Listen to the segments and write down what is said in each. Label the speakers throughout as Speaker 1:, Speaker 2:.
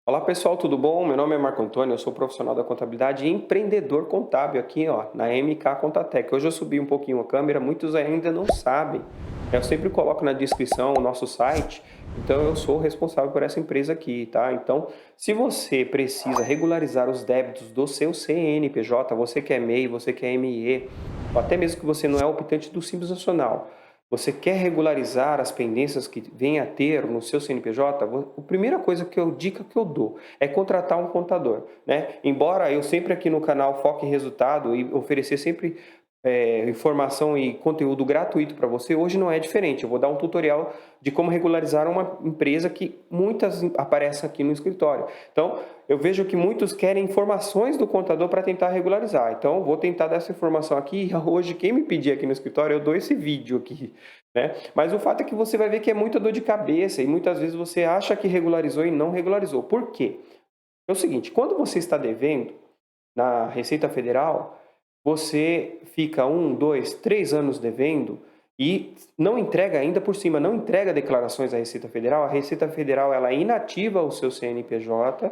Speaker 1: Olá pessoal, tudo bom? Meu nome é Marco Antônio, eu sou profissional da contabilidade e empreendedor contábil aqui ó, na MK Contatec. Hoje eu subi um pouquinho a câmera, muitos ainda não sabem. Eu sempre coloco na descrição o nosso site, então eu sou responsável por essa empresa aqui, tá? Então, se você precisa regularizar os débitos do seu CNPJ, você que é MEI, você que é ME, ou até mesmo que você não é optante do Simples Nacional, você quer regularizar as pendências que vem a ter no seu CNPJ? A primeira coisa dica que eu dou é contratar um contador, né? Embora eu sempre aqui no canal foque em resultado e oferecer sempre informação e conteúdo gratuito para você, hoje não é diferente. Eu vou dar um tutorial de como regularizar uma empresa que muitas aparecem aqui no escritório. Então, eu vejo que muitos querem informações do contador para tentar regularizar. Então, eu vou tentar dar essa informação aqui. Hoje, quem me pedir aqui no escritório, eu dou esse vídeo aqui, né? Mas o fato é que você vai ver que é muita dor de cabeça e muitas vezes você acha que regularizou e não regularizou. Por quê? É o seguinte, quando você está devendo na Receita Federal, você fica 1, 2, 3 anos devendo e não entrega ainda por cima, não entrega declarações à Receita Federal. A Receita Federal ela inativa o seu CNPJ,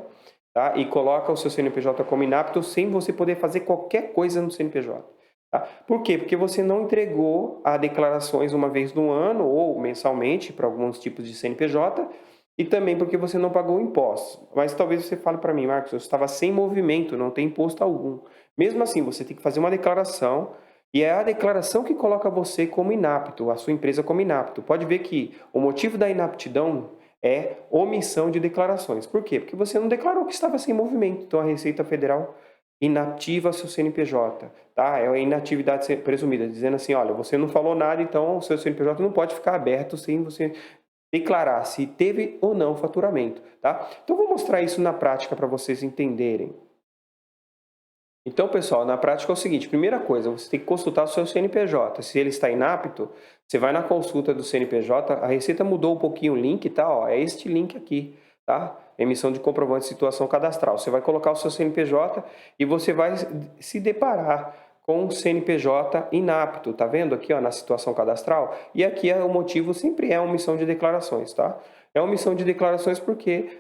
Speaker 1: tá? E coloca o seu CNPJ como inapto sem você poder fazer qualquer coisa no CNPJ. Tá? Por quê? Porque você não entregou as declarações uma vez no ano ou mensalmente para alguns tipos de CNPJ e também porque você não pagou impostos. Mas talvez você fale para mim, Marcos, eu estava sem movimento, não tem imposto algum. Mesmo assim, você tem que fazer uma declaração e é a declaração que coloca você como inapto, a sua empresa como inapto. Pode ver que o motivo da inaptidão é omissão de declarações. Por quê? Porque você não declarou que estava sem movimento. Então a Receita Federal inativa seu CNPJ, tá? É a inatividade presumida, dizendo assim, olha, você não falou nada, então o seu CNPJ não pode ficar aberto sem você declarar se teve ou não faturamento, tá? Então vou mostrar isso na prática para vocês entenderem. Então, pessoal, na prática é o seguinte, primeira coisa, você tem que consultar o seu CNPJ. Se ele está inapto, você vai na consulta do CNPJ, a Receita mudou um pouquinho o link, tá? Ó, é este link aqui, tá? Emissão de comprovante de situação cadastral. Você vai colocar o seu CNPJ e você vai se deparar com o CNPJ inapto, tá vendo aqui, ó, na situação cadastral? E aqui o motivo sempre é omissão de declarações, tá? É omissão de declarações porque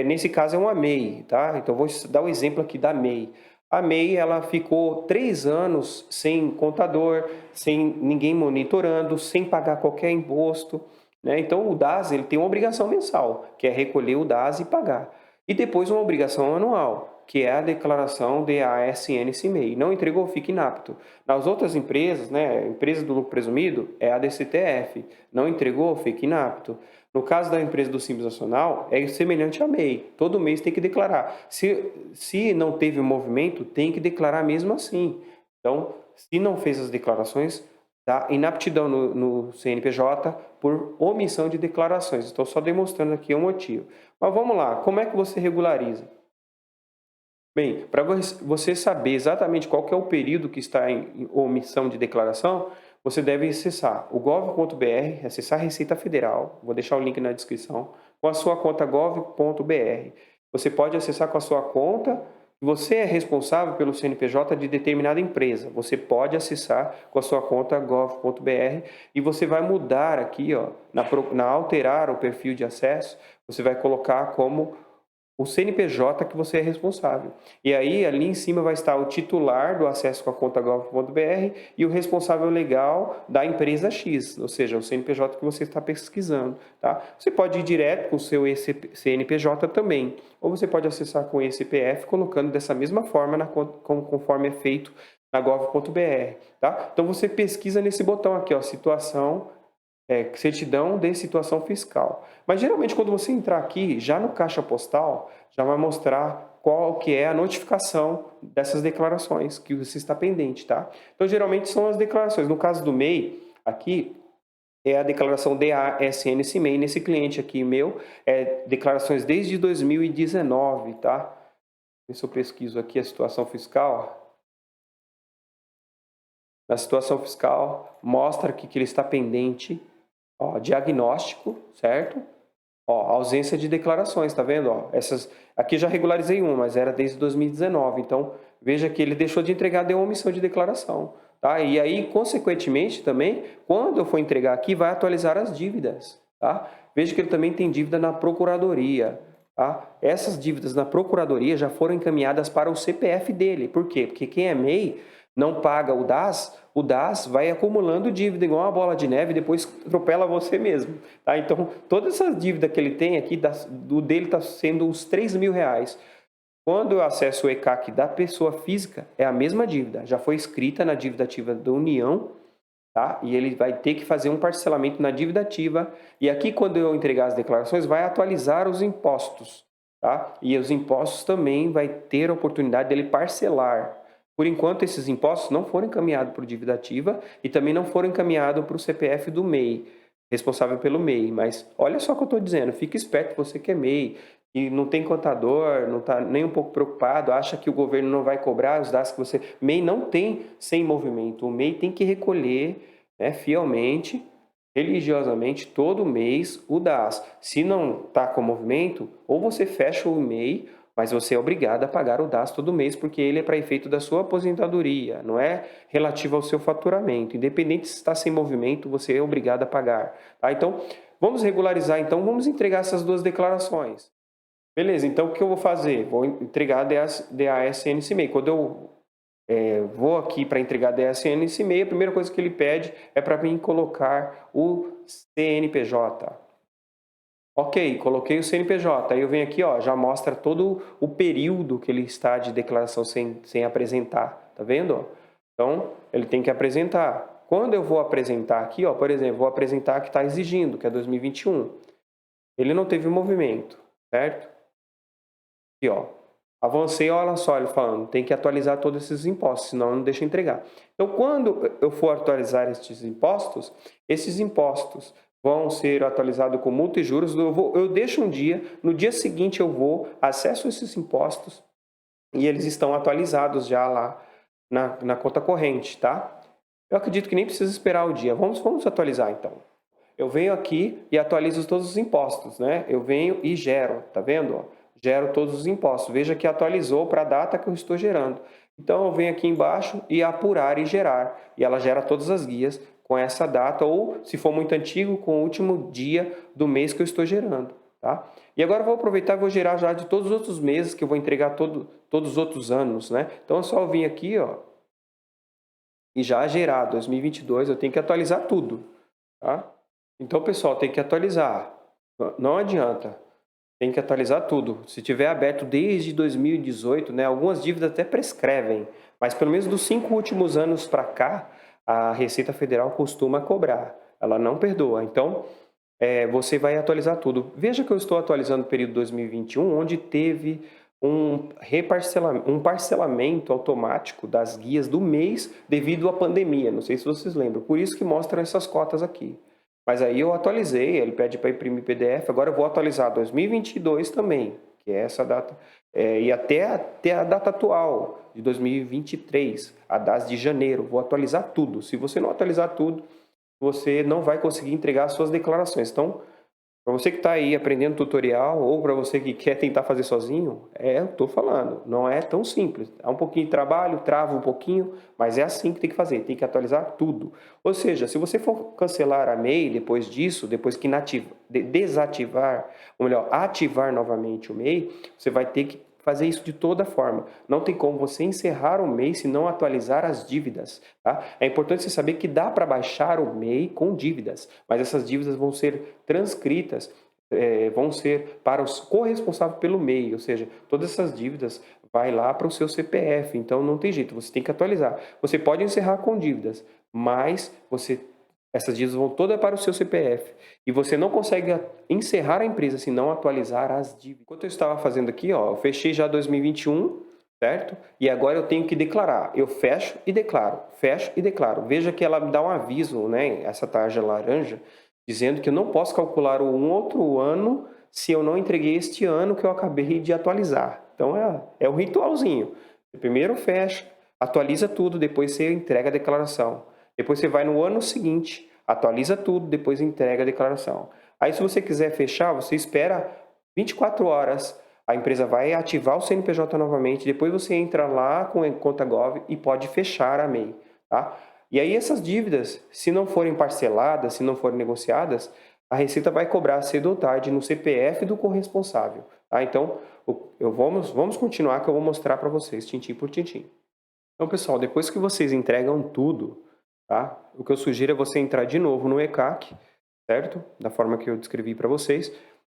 Speaker 1: nesse caso é uma MEI, tá? Então vou dar o exemplo aqui da MEI. A MEI ela ficou 3 anos sem contador, sem ninguém monitorando, sem pagar qualquer imposto, né? Então o DAS ele tem uma obrigação mensal, que é recolher o DAS e pagar. E depois uma obrigação anual, que é a declaração de ASN-CIMEI. Não entregou, fica inapto. Nas outras empresas, né, empresa do lucro presumido, é a DCTF. Não entregou, fica inapto. No caso da empresa do Simples Nacional, é semelhante à MEI. Todo mês tem que declarar. Se não teve movimento, tem que declarar mesmo assim. Então, se não fez as declarações, dá inaptidão no CNPJ por omissão de declarações. Estou só demonstrando aqui o motivo. Mas vamos lá, como é que você regulariza? Bem, para você saber exatamente qual que é o período que está em omissão de declaração, você deve acessar o gov.br, acessar a Receita Federal, vou deixar o link na descrição, com a sua conta gov.br. Você pode acessar com a sua conta, você é responsável pelo CNPJ de determinada empresa. Você pode acessar com a sua conta gov.br e você vai mudar aqui, ó, na alterar o perfil de acesso, você vai colocar como o CNPJ que você é responsável. E aí, ali em cima vai estar o titular do acesso com a conta gov.br e o responsável legal da empresa X, ou seja, o CNPJ que você está pesquisando. Tá? Você pode ir direto com o seu CNPJ também, ou você pode acessar com esse CPF colocando dessa mesma forma conforme é feito na gov.br. Tá? Então você pesquisa nesse botão aqui, ó, situação certidão de situação fiscal. Mas geralmente quando você entrar aqui, já no caixa postal, já vai mostrar qual que é a notificação dessas declarações que você está pendente, tá? Então geralmente são as declarações. No caso do MEI, aqui é a declaração DASN-CIMEI, nesse cliente aqui meu, é declarações desde 2019, tá? Se eu pesquiso aqui a situação fiscal, na situação fiscal mostra aqui que ele está pendente. Ó, diagnóstico, certo? Ó, ausência de declarações, tá vendo? Ó, essas aqui já regularizei uma, mas era desde 2019. Então, veja que ele deixou de entregar, deu omissão de declaração, tá? E aí, consequentemente, também, quando eu for entregar aqui, vai atualizar as dívidas, tá? Veja que ele também tem dívida na procuradoria. tá? Essas dívidas na procuradoria já foram encaminhadas para o CPF dele. Por quê? Porque quem é MEI não paga o DAS vai acumulando dívida igual uma bola de neve e depois atropela você mesmo, tá? Então, toda essa dívida que ele tem aqui, do dele está sendo uns R$ 3.000. Quando eu acesso o ECAC da pessoa física, é a mesma dívida, já foi escrita na dívida ativa da União, tá? E ele vai ter que fazer um parcelamento na dívida ativa. E aqui, quando eu entregar as declarações, vai atualizar os impostos, tá? E os impostos também vai ter a oportunidade dele parcelar. Por enquanto, esses impostos não foram encaminhados por dívida ativa e também não foram encaminhados para o CPF do MEI, responsável pelo MEI. Mas olha só o que eu estou dizendo, fique esperto, você que é MEI, e não tem contador, não está nem um pouco preocupado, acha que o governo não vai cobrar os dados que você... MEI não tem sem movimento, o MEI tem que recolher, né, fielmente, religiosamente, todo mês o DAS. Se não está com movimento, ou você fecha o MEI, mas você é obrigado a pagar o DAS todo mês, porque ele é para efeito da sua aposentadoria, não é relativo ao seu faturamento. Independente se está sem movimento, você é obrigado a pagar. Tá? Então, vamos regularizar, então, vamos entregar essas duas declarações. Beleza, então o que eu vou fazer? Vou entregar a DASN nesse MEI. Quando eu vou aqui para entregar a DASN nesse MEI, a primeira coisa que ele pede é para mim colocar o CNPJ. Ok, coloquei o CNPJ. Aí eu venho aqui, ó, já mostra todo o período que ele está de declaração sem apresentar. Tá vendo? Então, ele tem que apresentar. Quando eu vou apresentar aqui, ó, por exemplo, vou apresentar que está exigindo, que é 2021. Ele não teve movimento, certo? Aqui, ó. Avancei, olha só, ele falando, tem que atualizar todos esses impostos, senão não deixa entregar. Então, quando eu for atualizar esses impostos vão ser atualizados com multa e juros. Eu deixo um dia, no dia seguinte eu vou, acesso esses impostos e eles estão atualizados já lá na conta corrente, tá? Eu acredito que nem precisa esperar o dia. Vamos atualizar então. Eu venho aqui e atualizo todos os impostos, né? Eu venho e gero, tá vendo? Ó? Gero todos os impostos. Veja que atualizou para a data que eu estou gerando. Então, eu venho aqui embaixo e apurar e gerar. E ela gera todas as guias com essa data, ou, se for muito antigo, com o último dia do mês que eu estou gerando. Tá? E agora eu vou aproveitar e vou gerar já de todos os outros meses, que eu vou entregar todos os outros anos. Né? Então, é só eu vir aqui, ó, e já gerar 2022, eu tenho que atualizar tudo. Tá? Então, pessoal, tem que atualizar. Não adianta. Tem que atualizar tudo. Se tiver aberto desde 2018, né, algumas dívidas até prescrevem, mas pelo menos dos 5 últimos anos para cá, a Receita Federal costuma cobrar. Ela não perdoa. Então, você vai atualizar tudo. Veja que eu estou atualizando o período 2021, onde teve um parcelamento automático das guias do mês devido à pandemia. Não sei se vocês lembram. Por isso que mostram essas cotas aqui. Mas aí eu atualizei, ele pede para imprimir PDF, agora eu vou atualizar 2022 também, que é essa data, e até a data atual, de 2023, a data de janeiro, vou atualizar tudo. Se você não atualizar tudo, você não vai conseguir entregar as suas declarações. Então, para você que está aí aprendendo tutorial, ou para você que quer tentar fazer sozinho, eu estou falando, não é tão simples. Há um pouquinho de trabalho, trava um pouquinho, mas é assim que tem que fazer, tem que atualizar tudo. Ou seja, se você for cancelar a MEI depois disso, depois que desativar, ou melhor, ativar novamente o MEI, você vai ter que fazer isso de toda forma. Não tem como você encerrar o MEI se não atualizar as dívidas. Tá? É importante você saber que dá para baixar o MEI com dívidas, mas essas dívidas vão ser transcritas, vão ser para os corresponsáveis pelo MEI, ou seja, todas essas dívidas vai lá para o seu CPF, então não tem jeito, você tem que atualizar. Você pode encerrar com dívidas, mas essas dívidas vão todas para o seu CPF. E você não consegue encerrar a empresa se não atualizar as dívidas. Enquanto eu estava fazendo aqui, ó, eu fechei já 2021, certo? E agora eu tenho que declarar. Eu fecho e declaro, fecho e declaro. Veja que ela me dá um aviso, né? Essa tarja laranja, dizendo que eu não posso calcular um outro ano se eu não entreguei este ano que eu acabei de atualizar. Então é um ritualzinho. Primeiro fecha, atualiza tudo, depois você entrega a declaração. Depois você vai no ano seguinte, atualiza tudo, depois entrega a declaração. Aí se você quiser fechar, você espera 24 horas, a empresa vai ativar o CNPJ novamente, depois você entra lá com a conta Gov e pode fechar a MEI. Tá? E aí essas dívidas, se não forem parceladas, se não forem negociadas, a Receita vai cobrar cedo ou tarde no CPF do corresponsável, tá? Então, vamos continuar que eu vou mostrar para vocês, tintim por tintim. Então, pessoal, depois que vocês entregam tudo, tá? O que eu sugiro é você entrar de novo no ECAC, certo? Da forma que eu descrevi para vocês.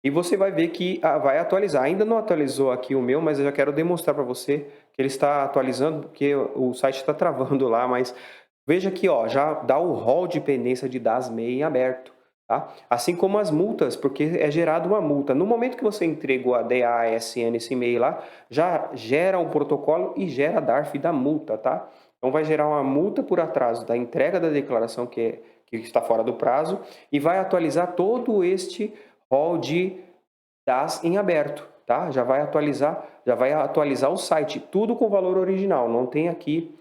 Speaker 1: E você vai ver que vai atualizar. Ainda não atualizou aqui o meu, mas eu já quero demonstrar para você que ele está atualizando, porque o site está travando lá, mas veja aqui, ó, já dá o rol de pendência de DAS-MEI em aberto. Tá? Assim como as multas, porque é gerada uma multa. No momento que você entregou a DASN, esse e-mail lá, já gera um protocolo e gera a DARF da multa, tá? Então vai gerar uma multa por atraso da entrega da declaração que está fora do prazo e vai atualizar todo este rol de DAS em aberto, tá? Já vai atualizar o site, tudo com valor original, não tem aqui,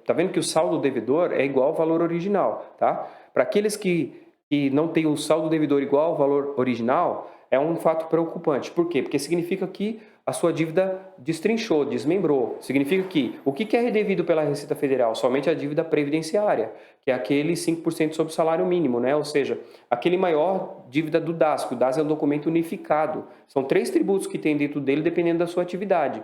Speaker 1: tá vendo que o saldo devedor é igual ao valor original, tá? Para aqueles que não tem o saldo devedor igual ao valor original, é um fato preocupante. Por quê? Porque significa que a sua dívida destrinchou, desmembrou. Significa que o que é redevido pela Receita Federal? Somente a dívida previdenciária, que é aquele 5% sobre o salário mínimo, né? Ou seja, aquele maior dívida do DAS, que o DAS é um documento unificado. São 3 tributos que tem dentro dele, dependendo da sua atividade.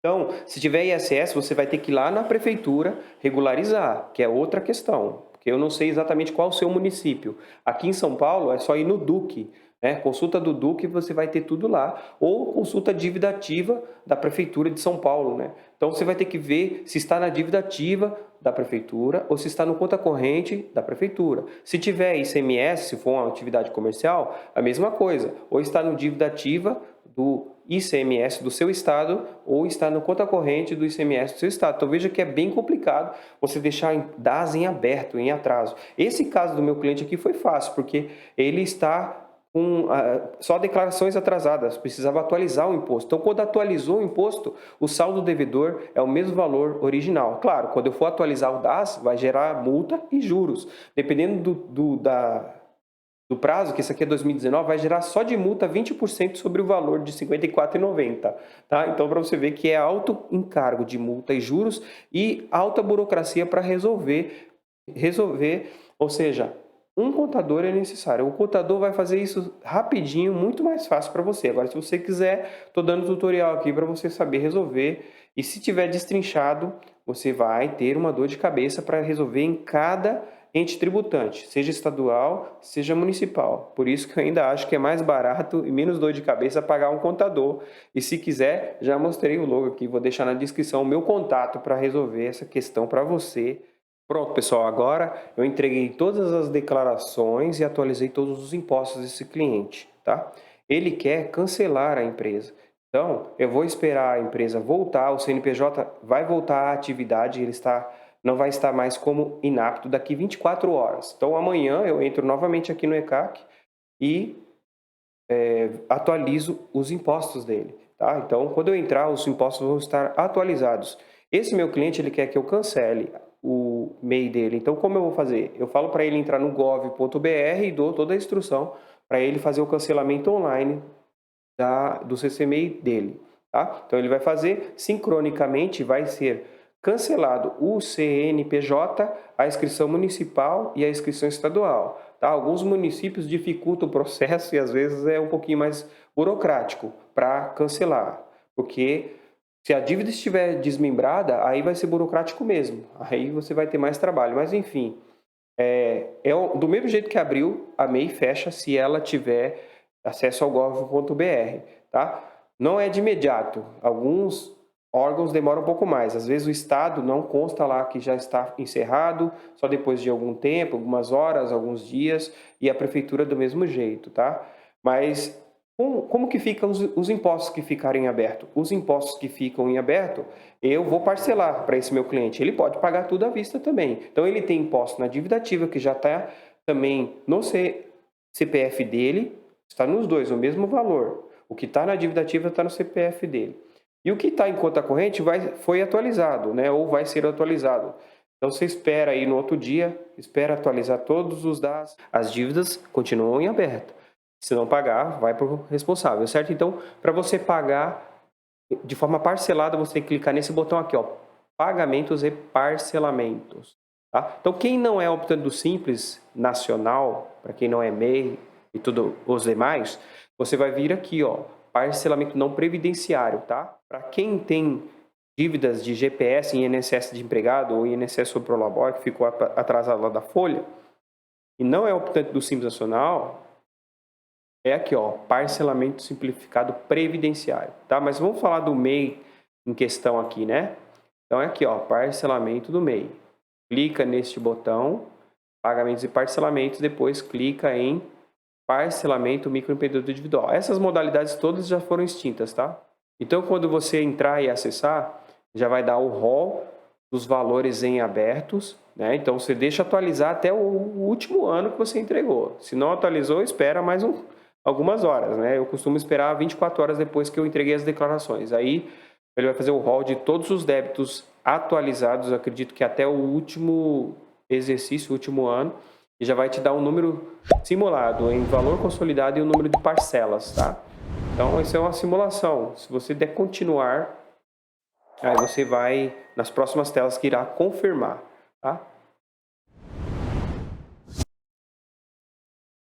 Speaker 1: Então, se tiver ISS, você vai ter que ir lá na prefeitura regularizar, que é outra questão, porque eu não sei exatamente qual é o seu município. Aqui em São Paulo é só ir no DUC, né? Consulta do DUC, você vai ter tudo lá, ou consulta a dívida ativa da prefeitura de São Paulo, né? Então você vai ter que ver se está na dívida ativa da prefeitura ou se está no conta corrente da prefeitura. Se tiver ICMS, se for uma atividade comercial, a mesma coisa, ou está no dívida ativa do ICMS do seu estado ou está no conta corrente do ICMS do seu estado. Então veja que é bem complicado você deixar DAS em aberto, em atraso. Esse caso do meu cliente aqui foi fácil, porque ele está com só declarações atrasadas, precisava atualizar o imposto. Então quando atualizou o imposto, o saldo devedor é o mesmo valor original. Claro, quando eu for atualizar o DAS, vai gerar multa e juros. Dependendo do prazo, que isso aqui é 2019, vai gerar só de multa 20% sobre o valor de R$ 54,90, tá? Então, para você ver que é alto encargo de multa e juros e alta burocracia para resolver, ou seja, um contador é necessário. O contador vai fazer isso rapidinho, muito mais fácil para você. Agora, se você quiser, estou dando tutorial aqui para você saber resolver. E se tiver destrinchado, você vai ter uma dor de cabeça para resolver em cada ente tributante, seja estadual, seja municipal. Por isso que eu ainda acho que é mais barato e menos dor de cabeça pagar um contador. E se quiser, já mostrei o logo aqui, vou deixar na descrição o meu contato para resolver essa questão para você. Pronto, pessoal, agora eu entreguei todas as declarações e atualizei todos os impostos desse cliente, tá? Ele quer cancelar a empresa. Então, eu vou esperar a empresa voltar, o CNPJ vai voltar à atividade, não vai estar mais como inapto daqui 24 horas. Então, amanhã eu entro novamente aqui no ECAC e atualizo os impostos dele, tá? Então, quando eu entrar, os impostos vão estar atualizados. Esse meu cliente, ele quer que eu cancele o MEI dele. Então, como eu vou fazer? Eu falo para ele entrar no gov.br e dou toda a instrução para ele fazer o cancelamento online do CCMEI dele, tá? Então, ele vai fazer sincronicamente, vai ser cancelado o CNPJ, a inscrição municipal e a inscrição estadual, tá? Alguns municípios dificultam o processo e às vezes é um pouquinho mais burocrático para cancelar, porque se a dívida estiver desmembrada, aí vai ser burocrático mesmo, aí você vai ter mais trabalho, mas enfim, do mesmo jeito que abriu, a MEI fecha se ela tiver acesso ao gov.br, tá? Não é de imediato, alguns órgãos demoram um pouco mais, às vezes o estado não consta lá que já está encerrado, só depois de algum tempo, algumas horas, alguns dias, e a prefeitura do mesmo jeito, tá? Mas como que ficam os impostos que ficarem em aberto? Os impostos que ficam em aberto, eu vou parcelar para esse meu cliente. Ele pode pagar tudo à vista também. Então, ele tem imposto na dívida ativa, que já está também no CPF dele, está nos dois, o mesmo valor. O que está na dívida ativa está no CPF dele. E o que está em conta corrente foi atualizado, né? Ou vai ser atualizado. Então, você espera aí no outro dia, espera atualizar todos os dados. As dívidas continuam em aberto. Se não pagar, vai para o responsável, certo? Então, para você pagar de forma parcelada, você tem que clicar nesse botão aqui, ó, pagamentos e parcelamentos. tá? Então, quem não é optante do Simples Nacional, para quem não é MEI e todos os demais, você vai vir aqui, ó, parcelamento não previdenciário, tá? Para quem tem dívidas de GPS em INSS de empregado ou INSS sobre prolabore, que ficou atrasado lá da folha, e não é optante do Simples Nacional, é aqui, ó, parcelamento simplificado previdenciário, tá? Mas vamos falar do MEI em questão aqui, né? Então é aqui, ó, parcelamento do MEI. Clica neste botão, pagamentos e parcelamentos, depois clica em parcelamento microempreendedor individual. Essas modalidades todas já foram extintas, tá? Então, quando você entrar e acessar, já vai dar o rol dos valores em abertos, né? Então, você deixa atualizar até o último ano que você entregou. Se não atualizou, espera mais algumas horas, né? Eu costumo esperar 24 horas depois que eu entreguei as declarações. Aí, ele vai fazer o rol de todos os débitos atualizados, acredito que até o último exercício, o último ano, e já vai te dar um número simulado em valor consolidado e o número de parcelas, tá? Então, isso é uma simulação. Se você der continuar, aí você vai nas próximas telas que irá confirmar, tá?